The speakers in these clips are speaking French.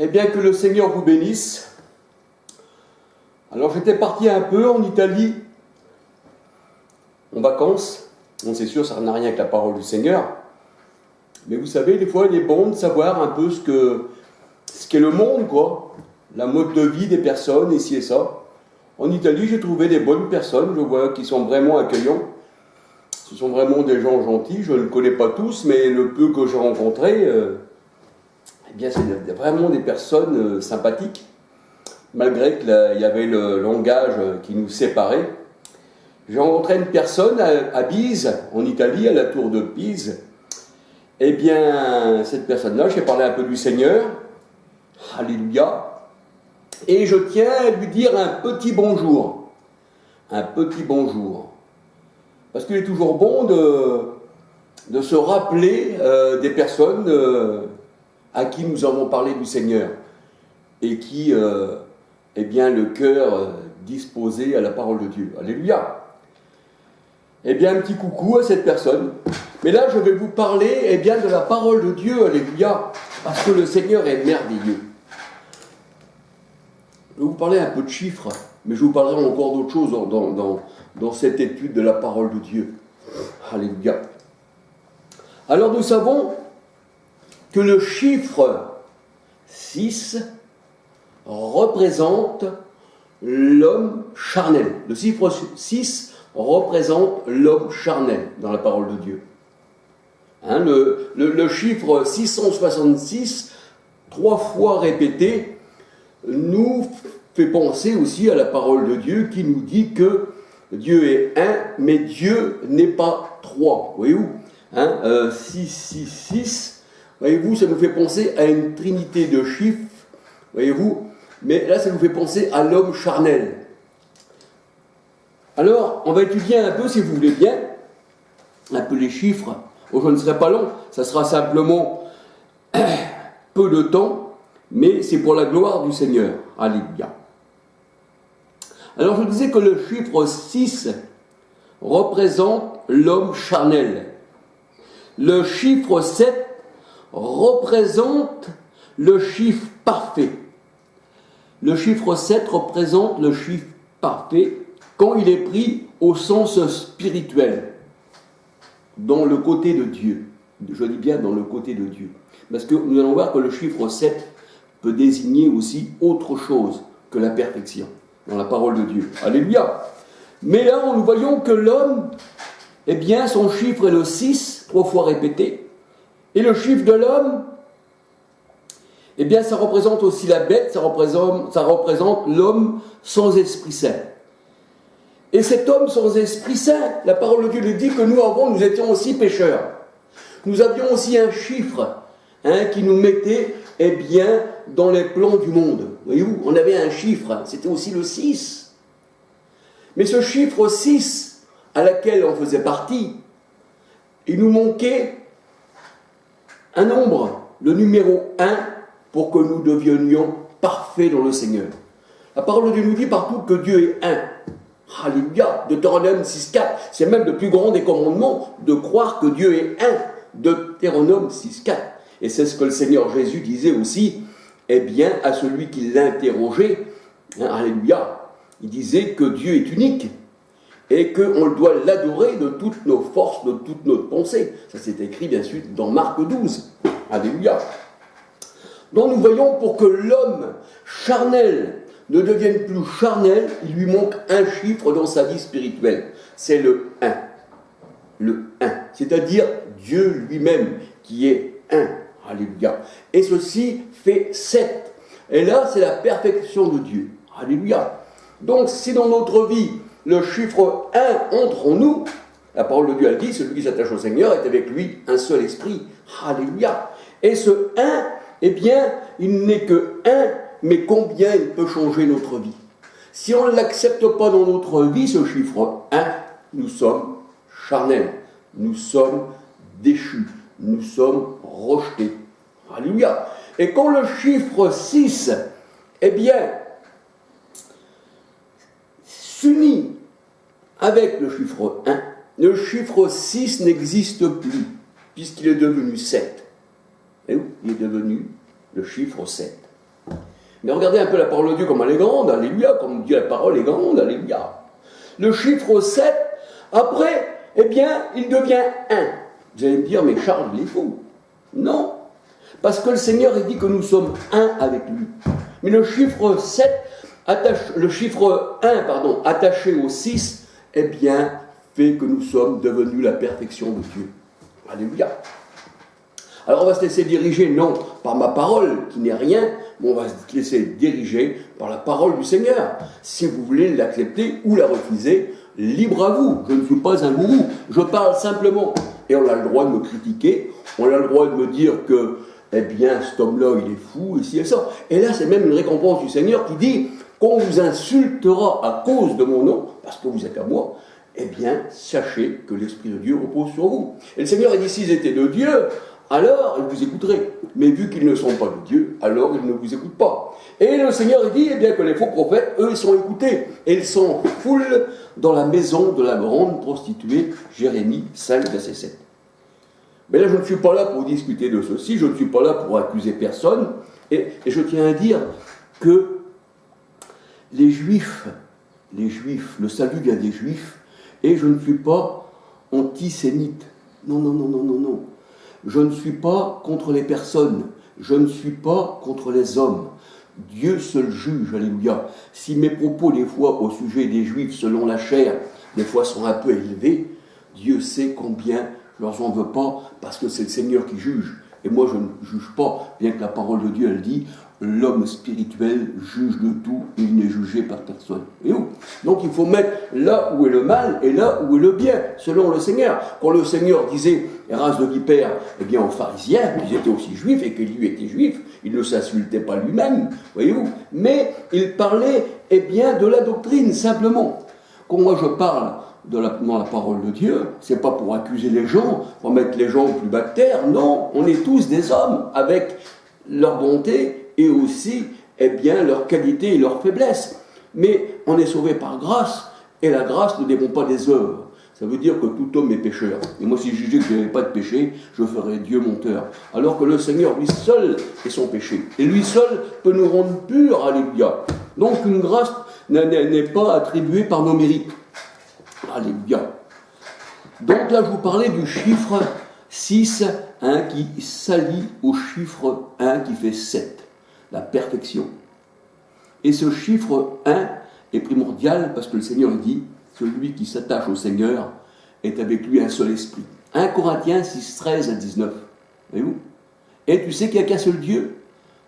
Eh bien, que le Seigneur vous bénisse. Alors, j'étais parti un peu en Italie, en vacances. Bon, c'est sûr, ça n'a rien avec la parole du Seigneur. Mais vous savez, des fois, il est bon de savoir un peu ce qu'est le monde, quoi. La mode de vie des personnes, ici et ça. En Italie, j'ai trouvé des bonnes personnes, je vois, qui sont vraiment accueillants. Ce sont vraiment des gens gentils, je ne connais pas tous, mais le peu que j'ai rencontré, eh bien, c'est vraiment des personnes sympathiques. Malgré qu'il y avait le langage qui nous séparait. J'ai rencontré une personne à Pise, en Italie, à la tour de Pise. Eh bien, cette personne-là, j'ai parlé un peu du Seigneur. Alléluia. Et je tiens à lui dire un petit bonjour. Un petit bonjour. Parce qu'il est toujours bon de se rappeler des personnes à qui nous avons parlé du Seigneur. Et qui, eh bien, le cœur disposé à la parole de Dieu. Alléluia. Eh bien, un petit coucou à cette personne. Mais là, je vais vous parler, eh bien, de la parole de Dieu. Alléluia. Parce que le Seigneur est merveilleux. Je vais vous parler un peu de chiffres, mais je vous parlerai encore d'autres choses dans cette étude de la parole de Dieu. Alléluia. Alors nous savons que le chiffre 6 représente l'homme charnel. Le chiffre 6 représente l'homme charnel dans la parole de Dieu. Hein, le chiffre 666, 3 fois répété, nous fait penser aussi à la parole de Dieu qui nous dit que Dieu est un, mais Dieu n'est pas trois. Voyez-vous, hein, 666, voyez-vous, ça nous fait penser à une trinité de chiffres, voyez-vous, mais là ça nous fait penser à l'homme charnel. Alors, on va étudier un peu, si vous voulez bien, un peu les chiffres. Oh, je ne serai pas long, ça sera simplement peu de temps, mais c'est pour la gloire du Seigneur. Alléluia. Alors je disais que le chiffre 6 représente l'homme charnel. Le chiffre 7 représente le chiffre parfait. Le chiffre 7 représente le chiffre parfait quand il est pris au sens spirituel, dans le côté de Dieu. Je dis bien dans le côté de Dieu. Parce que nous allons voir que le chiffre 7 peut désigner aussi autre chose que la perfection dans la parole de Dieu. Alléluia. Mais là, nous voyons que l'homme, eh bien, son chiffre est le 6, 3 fois répété. Et le chiffre de l'homme, eh bien, ça représente aussi la bête, ça représente l'homme sans Esprit Saint. Et cet homme sans Esprit Saint, la parole de Dieu nous dit que nous étions aussi pécheurs. Nous avions aussi un chiffre qui nous mettait, eh bien, dans les plans du monde. Voyez-vous, on avait un chiffre, c'était aussi le 6. Mais ce chiffre 6, à laquelle on faisait partie, il nous manquait un nombre, le numéro 1, pour que nous devenions parfaits dans le Seigneur. La parole de Dieu nous dit partout que Dieu est un. Alléluia, Deutéronome 6.4, c'est même le plus grand des commandements de croire que Dieu est un. Deutéronome 6.4. Et c'est ce que le Seigneur Jésus disait aussi, eh bien, à celui qui l'interrogeait, alléluia, il disait que Dieu est unique et qu'on doit l'adorer de toutes nos forces, de toutes nos pensées. Ça c'est écrit bien sûr dans Marc 12, alléluia. Donc nous voyons, pour que l'homme charnel ne devienne plus charnel, il lui manque un chiffre dans sa vie spirituelle, c'est le 1. Le 1, c'est-à-dire Dieu lui-même qui est 1. Alléluia. Et ceci fait 7. Et là, c'est la perfection de Dieu. Alléluia. Donc, si dans notre vie, le chiffre 1 entre en nous, la parole de Dieu a dit, celui qui s'attache au Seigneur est avec lui un seul esprit. Alléluia. Et ce 1, eh bien, il n'est que 1, mais combien il peut changer notre vie. Si on ne l'accepte pas dans notre vie, ce chiffre 1, nous sommes charnels. Nous sommes déchus. Nous sommes rejetés. Alléluia. Et quand le chiffre 6, eh bien, s'unit avec le chiffre 1, le chiffre 6 n'existe plus, puisqu'il est devenu 7. Et il est devenu le chiffre 7. Mais regardez un peu la parole de Dieu comme elle est grande, alléluia, comme dit la parole est grande, alléluia. Le chiffre 7, après, eh bien, il devient 1. Vous allez me dire, mais Charles, il est fou. Non, parce que le Seigneur a dit que nous sommes 1 avec lui. Mais le chiffre 7, le chiffre 1, attaché au 6, eh bien, fait que nous sommes devenus la perfection de Dieu. Alléluia. Alors on va se laisser diriger, non par ma parole, qui n'est rien, mais on va se laisser diriger par la parole du Seigneur. Si vous voulez l'accepter ou la refuser, libre à vous. Je ne suis pas un gourou, je parle simplement. Et on a le droit de me critiquer, on a le droit de me dire que, eh bien, cet homme-là, il est fou, ici et ça. Et là, c'est même une récompense du Seigneur qui dit qu'on vous insultera à cause de mon nom, parce que vous êtes à moi, eh bien, sachez que l'Esprit de Dieu repose sur vous. Et le Seigneur a dit, s'ils étaient de Dieu, alors ils vous écouteraient. Mais vu qu'ils ne sont pas de Dieu, alors ils ne vous écoutent pas. Et le Seigneur a dit, eh bien, que les faux prophètes, eux, ils sont écoutés. Et ils sont foule dans la maison de la grande prostituée, Jérémie 5, verset 7. Mais là, je ne suis pas là pour discuter de ceci, je ne suis pas là pour accuser personne. Et je tiens à dire que les Juifs, le salut vient des Juifs, et je ne suis pas antisémite. Non, non, non, non, non, non. Je ne suis pas contre les personnes, je ne suis pas contre les hommes. Dieu seul juge, alléluia. Si mes propos, des fois, au sujet des Juifs, selon la chair, des fois sont un peu élevés, Dieu sait combien je leur en veux pas, parce que c'est le Seigneur qui juge. Et moi, je ne juge pas, bien que la parole de Dieu, elle dit, l'homme spirituel juge de tout, et il n'est jugé par personne. Et où ? Donc il faut mettre là où est le mal, et là où est le bien, selon le Seigneur. Quand le Seigneur disait, race de vipères, eh bien aux pharisiens, ils étaient aussi juifs, et que lui était juif, il ne s'insultait pas lui-même, voyez-vous, mais il parlait, eh bien, de la doctrine, simplement. Quand moi je parle dans la parole de Dieu, c'est pas pour accuser les gens, pour mettre les gens au plus bas de terre, non, on est tous des hommes, avec leur bonté, et aussi, eh bien, leurs qualités et leurs faiblesses. Mais on est sauvé par grâce, et la grâce ne dépend pas des œuvres. Ça veut dire que tout homme est pécheur. Et moi, si je jugeais que je n'avais pas de péché, je ferais Dieu menteur. Alors que le Seigneur, lui seul, est son péché. Et lui seul peut nous rendre purs, alléluia. Donc une grâce n'est pas attribuée par nos mérites. Alléluia. Donc là, je vous parlais du chiffre 6, qui s'allie au chiffre 1 qui fait 7. La perfection. Et ce chiffre 1 est primordial parce que le Seigneur dit, celui qui s'attache au Seigneur est avec lui un seul esprit. 1 Corinthiens 6, 13 à 19. Voyez-vous ? Et tu sais qu'il n'y a qu'un seul Dieu ?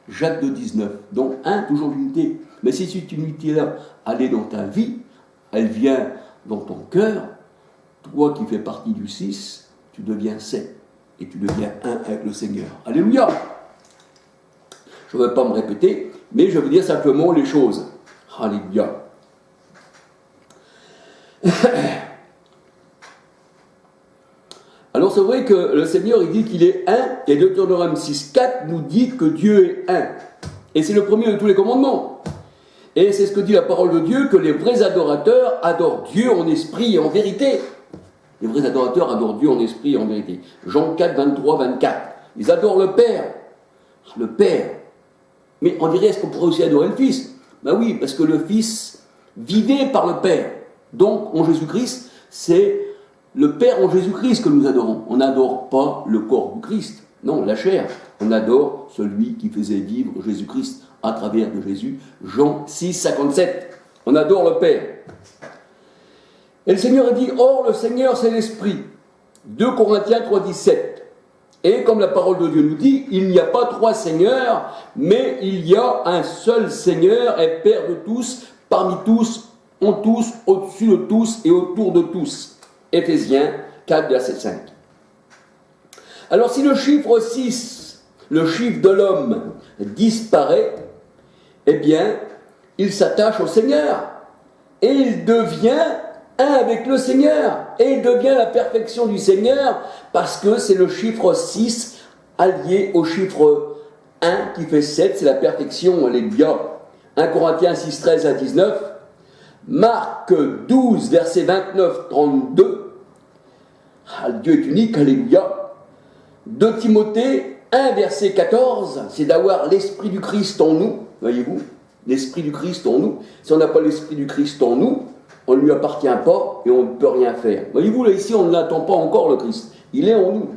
Jacques 2, 19. Donc 1, toujours l'unité. Mais si cette unité-là, elle est dans ta vie, elle vient dans ton cœur, toi qui fais partie du 6, tu deviens 7. Et tu deviens 1 avec le Seigneur. Alléluia ! Je ne vais pas me répéter, mais je veux dire simplement les choses. Alléluia. Alors c'est vrai que le Seigneur il dit qu'il est un, et Deutéronome 6,4 nous dit que Dieu est un. Et c'est le premier de tous les commandements. Et c'est ce que dit la parole de Dieu, que les vrais adorateurs adorent Dieu en esprit et en vérité. Les vrais adorateurs adorent Dieu en esprit et en vérité. Jean 4, 23, 24. Ils adorent le Père. Le Père. Mais on dirait, est-ce qu'on pourrait aussi adorer le Fils ? Ben oui, parce que le Fils vivait par le Père. Donc, en Jésus-Christ, c'est le Père en Jésus-Christ que nous adorons. On n'adore pas le corps du Christ, non, la chair. On adore celui qui faisait vivre Jésus-Christ à travers de Jésus. Jean 6, 57. On adore le Père. Et le Seigneur a dit, or le Seigneur c'est l'Esprit. 2 Corinthiens 3, 17. Et comme la parole de Dieu nous dit, il n'y a pas trois seigneurs, mais il y a un seul Seigneur et Père de tous, parmi tous, en tous, au-dessus de tous et autour de tous. Éphésiens 4, verset 5. Alors si le chiffre 6, le chiffre de l'homme, disparaît, eh bien, il s'attache au Seigneur et il devient un avec le Seigneur, et il devient la perfection du Seigneur, parce que c'est le chiffre 6 allié au chiffre 1 qui fait 7, c'est la perfection, alléluia. 1 Corinthiens 6, 13 à 19, Marc 12, verset 29, 32, Dieu est unique, alléluia. 2 Timothée 1, verset 14, c'est d'avoir l'Esprit du Christ en nous, voyez-vous, l'Esprit du Christ en nous. Si on n'a pas l'Esprit du Christ en nous, on ne lui appartient pas et on ne peut rien faire. Voyez-vous, là, ici, on ne l'attend pas encore, le Christ. Il est en nous.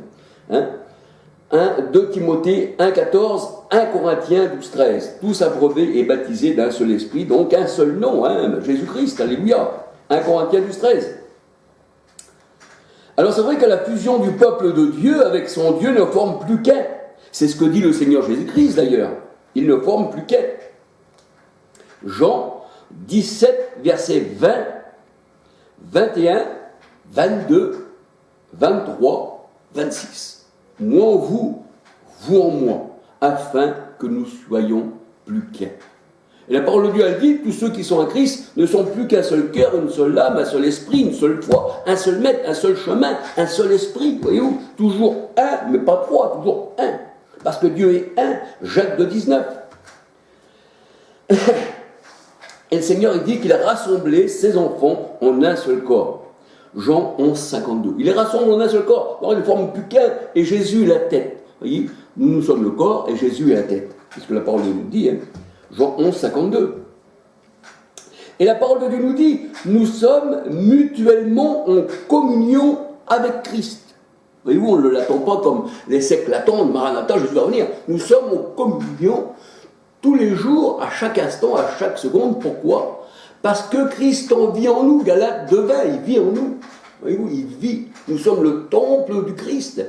2 Timothée 1,14, 1 Corinthiens 12,13. Tous abreuvés et baptisés d'un seul esprit, donc un seul nom, Jésus-Christ, alléluia. 1 Corinthiens 12,13. Alors c'est vrai que la fusion du peuple de Dieu avec son Dieu ne forme plus qu'un. C'est ce que dit le Seigneur Jésus-Christ d'ailleurs. Il ne forme plus qu'un. Jean 17, versets 20, 21, 22, 23, 26. Moi en vous, vous en moi, afin que nous soyons plus qu'un. Et la parole de Dieu, elle dit, tous ceux qui sont en Christ ne sont plus qu'un seul cœur, une seule âme, un seul esprit, une seule foi, un seul maître, un seul chemin, un seul esprit. Voyez-vous, toujours un, mais pas trois, toujours un. Parce que Dieu est un. Jacques 2, 19. Et le Seigneur, il dit qu'il a rassemblé ses enfants en un seul corps. Jean 11, 52. Il les rassemble en un seul corps. Alors, ils ne forment plus qu'un, et Jésus est la tête. Vous voyez, nous sommes le corps, et Jésus est la tête. C'est ce que la parole de Dieu nous dit. Jean 11, 52. Et la parole de Dieu nous dit, nous sommes mutuellement en communion avec Christ. Voyez-vous, on ne l'attend pas comme les siècles l'attendent, Maranatha, Jésus va venir. Nous sommes en communion tous les jours, à chaque instant, à chaque seconde. Pourquoi ? Parce que Christ en vit en nous. Galates 2:20, il vit en nous. Voyez-vous, il vit. Nous sommes le temple du Christ.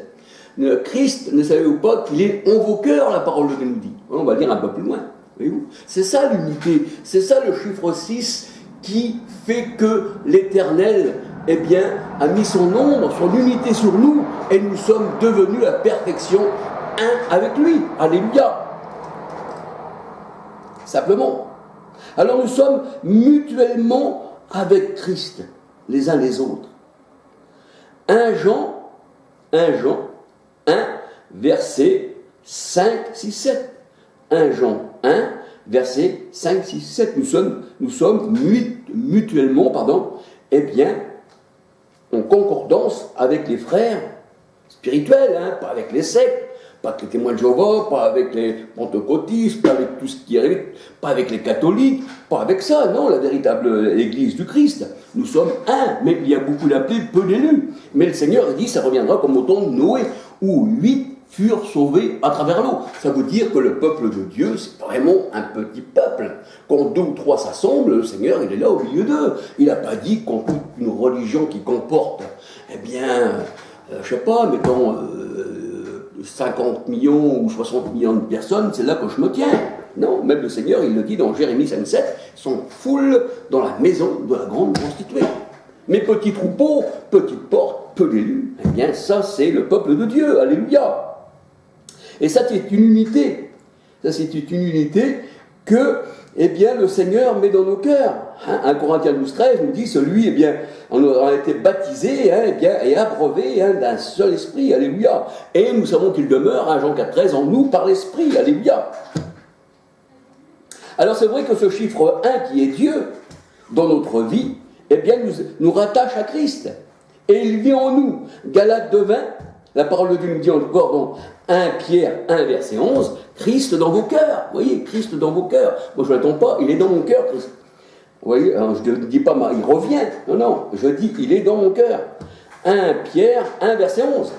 Le Christ, ne savez-vous pas qu'il est en vos cœurs, la parole de Dieu nous dit. On va dire un peu plus loin. Voyez-vous, c'est ça l'unité. C'est ça le chiffre 6 qui fait que l'Éternel, eh bien, a mis son ombre, son unité sur nous, et nous sommes devenus la perfection, un avec lui. Alléluia. Simplement. Alors nous sommes mutuellement avec Christ, les uns les autres. 1 Jean 1, verset 5, 6, 7. 1 Jean 1, verset 5, 6, 7. Nous sommes mutuellement, eh bien, en concordance avec les frères spirituels, pas avec les sectes, pas avec les témoins de Jéhovah, pas avec les pentecôtistes, pas avec tout ce qui arrive, pas avec les catholiques, pas avec ça, non, la véritable Église du Christ. Nous sommes un, mais il y a beaucoup d'appelés, peu d'élus. Mais le Seigneur dit, ça reviendra comme au temps de Noé, où 8 furent sauvés à travers l'eau. Ça veut dire que le peuple de Dieu, c'est vraiment un petit peuple. Quand 2 ou 3 s'assemblent, le Seigneur, il est là au milieu d'eux. Il n'a pas dit qu'on toute une religion qui comporte, eh bien, je sais pas, mettons 50 millions ou 60 millions de personnes, c'est là que je me tiens. Non, même le Seigneur, il le dit dans Jérémie 5,7, sont foule dans la maison de la grande prostituée. Mais petits troupeaux, petites portes, peu d'élus, eh bien ça c'est le peuple de Dieu, alléluia. Et ça c'est une unité. Ça c'est une unité que, eh bien, le Seigneur met dans nos cœurs. 1 Corinthiens 12,13 nous dit, celui, eh bien, on a été baptisé, eh bien, et abreuvé d'un seul esprit, alléluia. Et nous savons qu'il demeure, Jean 4,13, en nous par l'esprit, alléluia. Alors c'est vrai que ce chiffre 1 qui est Dieu, dans notre vie, eh bien, nous rattache à Christ. Et il vit en nous. Galates 2,20, la parole de Dieu nous dit encore dans 1 Pierre 1, verset 11, Christ dans vos cœurs. Vous voyez, Christ dans vos cœurs. Moi, je ne l'attends pas, il est dans mon cœur, Christ. Vous voyez, alors, je ne dis pas, il revient. Non, je dis, il est dans mon cœur. 1 Pierre 1, verset 11.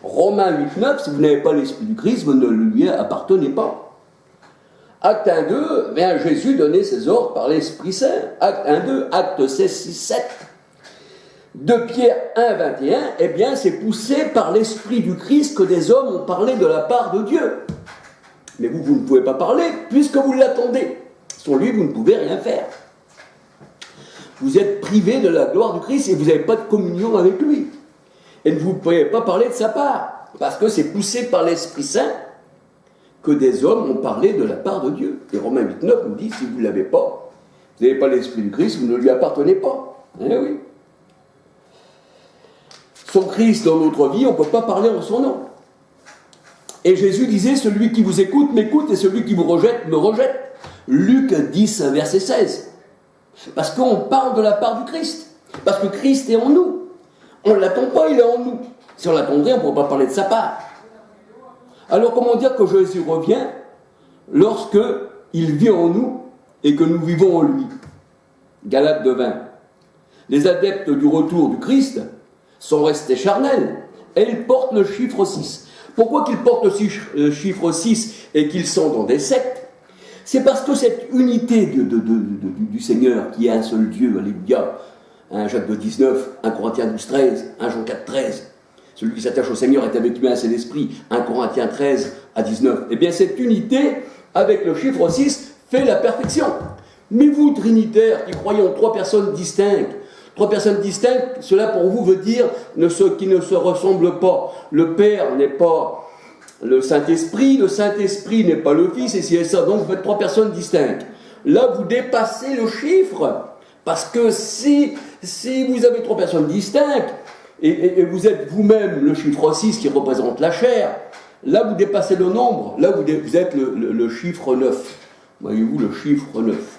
Romains 8, 9, si vous n'avez pas l'Esprit du Christ, vous ne lui appartenez pas. Acte 1, 2, vient Jésus donner ses ordres par l'Esprit Saint. Acte 1, 2, Acte 16, 6, 7. De Pierre 1, 21, eh bien, c'est poussé par l'Esprit du Christ que des hommes ont parlé de la part de Dieu. Mais vous ne pouvez pas parler puisque vous l'attendez. Sans lui, vous ne pouvez rien faire. Vous êtes privé de la gloire du Christ et vous n'avez pas de communion avec lui. Et vous ne pouvez pas parler de sa part parce que c'est poussé par l'Esprit Saint que des hommes ont parlé de la part de Dieu. Et Romains 8, 9 nous dit, si vous ne l'avez pas, vous n'avez pas l'Esprit du Christ, vous ne lui appartenez pas. Eh oui. Son Christ dans notre vie, on ne peut pas parler en son nom. Et Jésus disait, celui qui vous écoute m'écoute et celui qui vous rejette me rejette. Luc 10, verset 16. Parce qu'on parle de la part du Christ. Parce que Christ est en nous. On ne l'attend pas, il est en nous. Si on l'attendrait, on ne pourrait pas parler de sa part. Alors comment dire que Jésus revient lorsque il vit en nous et que nous vivons en lui. Galates 2:20. Les adeptes du retour du Christ sont restés charnels et ils portent le chiffre 6. Pourquoi qu'ils portent le chiffre 6 et qu'ils sont dans des sectes? C'est parce que cette unité du Seigneur, qui est un seul Dieu, alléluia, 1 Jacques 2:19, 1 Corinthiens 12:13, 1 Jean 4:13, celui qui s'attache au Seigneur est avec lui un seul esprit, 1 Corinthiens 13-19, eh bien cette unité avec le chiffre 6 fait la perfection. Mais vous, trinitaires, qui croyez en trois personnes distinctes, cela pour vous veut dire qui ne se ressemblent pas. Le Père n'est pas le Saint-Esprit n'est pas le Fils, et c'est ça, donc vous faites trois personnes distinctes. Là, vous dépassez le chiffre, parce que si vous avez trois personnes distinctes, et vous êtes vous-même le chiffre 6 qui représente la chair, là vous dépassez le nombre, là vous êtes le chiffre 9. Voyez-vous, le chiffre 9.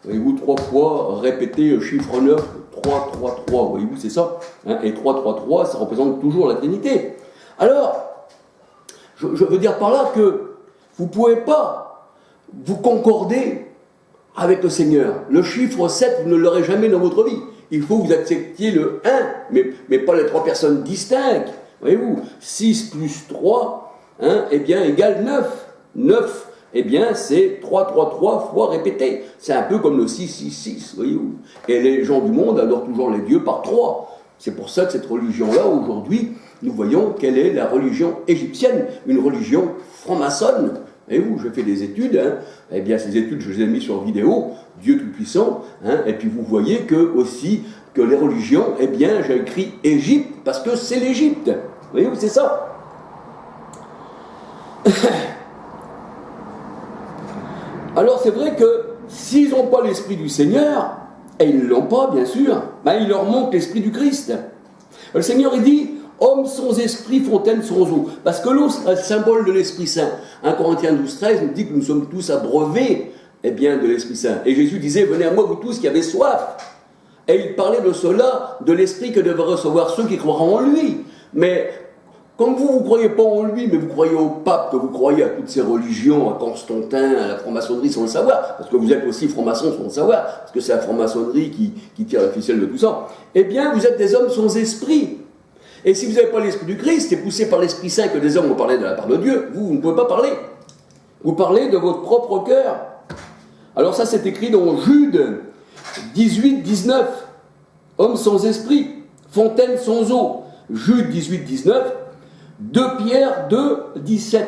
Voyez-vous, 3 fois répéter le chiffre 9, 3, 3, 3, voyez-vous, c'est ça, hein, et 3, 3, 3, ça représente toujours la Trinité. Alors, je veux dire par là que vous ne pouvez pas vous concorder avec le Seigneur. Le chiffre 7, vous ne l'aurez jamais dans votre vie. Il faut que vous acceptiez le 1, mais pas les trois personnes distinctes. Voyez-vous, 6 plus 3, hein, eh bien, égale 9. 9, eh bien, c'est 3, 3, 3 fois répété. C'est un peu comme le 6, 6, 6, voyez-vous. Et les gens du monde adorent toujours les dieux par 3. C'est pour ça que cette religion-là, aujourd'hui, nous voyons quelle est la religion égyptienne, une religion franc-maçonne. Voyez-vous, j'ai fait des études, hein. Eh bien ces études je les ai mis sur vidéo, Dieu Tout-Puissant, hein. Et puis vous voyez que les religions, eh bien j'ai écrit Égypte, parce que c'est l'Égypte. Voyez-vous, c'est ça. Alors c'est vrai que s'ils n'ont pas l'Esprit du Seigneur, et ils ne l'ont pas bien sûr, ben, il leur manque l'Esprit du Christ. Le Seigneur il dit, homme sans esprit, fontaine sans eau. Parce que l'eau, c'est un symbole de l'Esprit Saint. 1 Corinthiens 12:13 nous dit que nous sommes tous abreuvés, eh bien, de l'Esprit Saint. Et Jésus disait, venez à moi vous tous qui avez soif. Et il parlait de cela, de l'Esprit que devaient recevoir ceux qui croiront en lui. Mais comme vous ne croyez pas en lui, mais vous croyez au pape, que vous croyez à toutes ces religions, à Constantin, à la franc-maçonnerie sans le savoir, parce que vous êtes aussi franc-maçon sans le savoir, parce que c'est la franc-maçonnerie qui tire la ficelle de tout ça, eh bien, vous êtes des hommes sans esprit. Et si vous n'avez pas l'Esprit du Christ, et poussé par l'Esprit Saint que des hommes vont parler de la part de Dieu, vous ne pouvez pas parler. Vous parlez de votre propre cœur. Alors ça, c'est écrit dans Jude 18-19. Homme sans esprit, fontaine sans eau. Jude 18-19. 2 Pierre 2-17.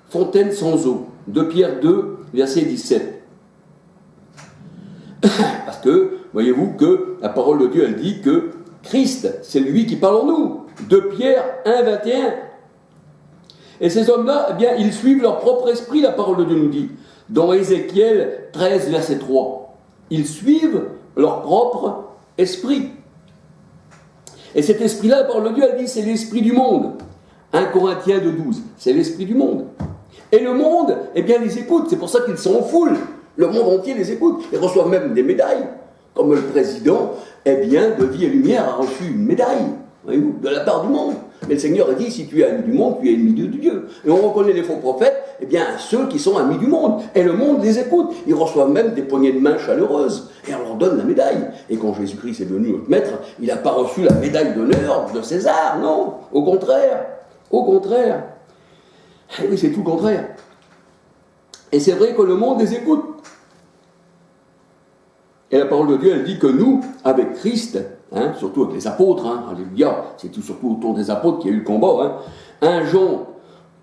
Fontaine sans eau. 2 Pierre 2, verset 17. Parce que, voyez-vous, que la parole de Dieu, elle dit que Christ, c'est lui qui parle en nous. 2 Pierre 1-21. Et ces hommes-là, eh bien, ils suivent leur propre esprit, la parole de Dieu nous dit. Dans Ézéchiel 13, verset 3. Ils suivent leur propre esprit. Et cet esprit-là, la parole de Dieu, elle dit, c'est l'esprit du monde. 1 Corinthiens 2-12, c'est l'esprit du monde. Et le monde, eh bien, les écoute. C'est pour ça qu'ils sont en foule. Le monde entier les écoute. Ils reçoivent même des médailles. Comme le président, eh bien, de Vie et Lumière a reçu une médaille, voyez-vous, de la part du monde. Mais le Seigneur a dit, si tu es ami du monde, tu es ennemi de Dieu. Et on reconnaît les faux prophètes, eh bien, ceux qui sont amis du monde. Et le monde les écoute. Ils reçoivent même des poignées de main chaleureuses. Et on leur donne la médaille. Et quand Jésus-Christ est venu notre maître, il n'a pas reçu la médaille d'honneur de César, non. Au contraire. Au contraire. Et oui, c'est tout le contraire. Et c'est vrai que le monde les écoute. Et la parole de Dieu, elle dit que nous, avec Christ, hein, surtout avec les apôtres, hein, alléluia, c'est tout surtout autour des apôtres qu'il y a eu le combat, hein, 1 Jean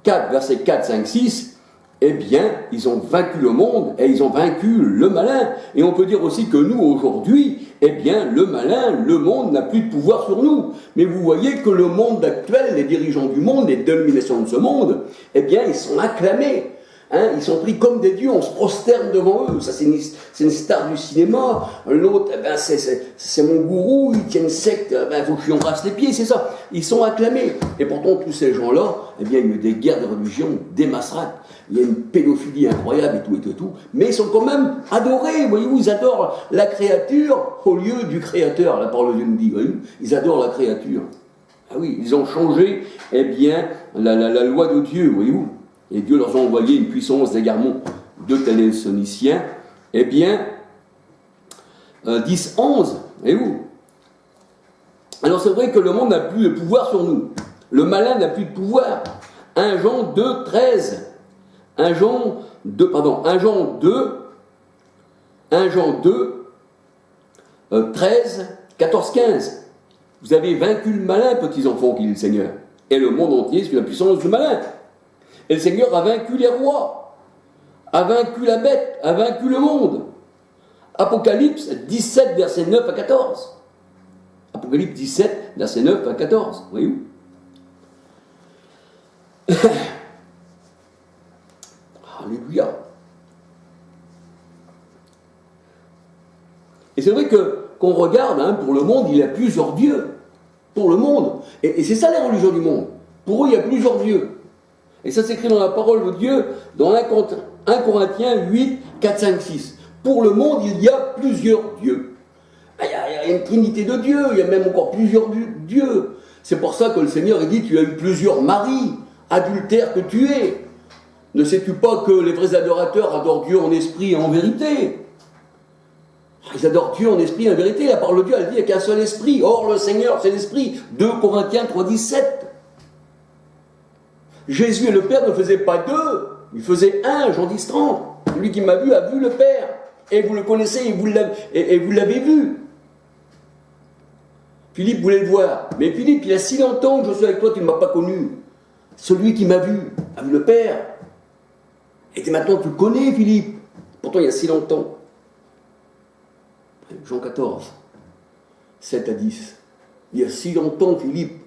4, verset 4, 5, 6, eh bien, ils ont vaincu le monde et ils ont vaincu le malin. Et on peut dire aussi que nous, aujourd'hui, eh bien, le malin, le monde n'a plus de pouvoir sur nous. Mais vous voyez que le monde actuel, les dirigeants du monde, les dominations de ce monde, eh bien, ils sont acclamés. Hein, ils sont pris comme des dieux, on se prosterne devant eux. Ça, c'est une star du cinéma. L'autre, eh ben, c'est mon gourou, il tient une secte, eh ben, il faut que je lui embrasse les pieds, c'est ça. Ils sont acclamés. Et pourtant, tous ces gens-là, eh bien, il y a eu des guerres de religion, des massacres, il y a une pédophilie incroyable et tout. Mais ils sont quand même adorés, voyez-vous, ils adorent la créature au lieu du créateur, la parole de Dieu nous dit, voyez-vous, ils adorent la créature. Ah oui, ils ont changé, eh bien, la loi de Dieu, voyez-vous. Et Dieu leur a envoyé une puissance d'égarement 2 Thessaloniciens, eh bien, 10, 11, voyez-vous. Alors c'est vrai que le monde n'a plus de pouvoir sur nous. Le malin n'a plus de pouvoir. 1 Jean 2, 13. 1 Jean 2, 13, 14, 15. Vous avez vaincu le malin, petits enfants, qui dit le Seigneur. Et le monde entier sous la puissance du malin. Et le Seigneur a vaincu les rois, a vaincu la bête, a vaincu le monde. Apocalypse 17, versets 9 à 14. Apocalypse 17, versets 9 à 14. Voyez-vous? Alléluia. Et c'est vrai qu'on regarde, hein, pour le monde, il y a plusieurs dieux. Pour le monde. Et c'est ça les religions du monde. Pour eux, il y a plusieurs dieux. Et ça s'écrit dans la parole de Dieu, dans 1 Corinthiens 8, 4, 5, 6. Pour le monde, il y a plusieurs dieux. Il y a une trinité de dieux, il y a même encore plusieurs dieux. C'est pour ça que le Seigneur dit, tu as eu plusieurs maris, adultères que tu es. Ne sais-tu pas que les vrais adorateurs adorent Dieu en esprit et en vérité? Ils adorent Dieu en esprit et en vérité. La parole de Dieu, elle dit qu'il n'y a qu'un seul esprit. Or, le Seigneur, c'est l'esprit. 2 Corinthiens 3, 17. Jésus et le Père ne faisaient pas deux. Il faisait un, Jean 10, 30. Celui qui m'a vu a vu le Père. Et vous le connaissez et vous l'avez vu. Philippe voulait le voir. Mais Philippe, il y a si longtemps que je suis avec toi, tu ne m'as pas connu. Celui qui m'a vu a vu le Père. Et maintenant, tu le connais, Philippe. Pourtant, il y a si longtemps. Jean 14, 7 à 10. Il y a si longtemps, Philippe,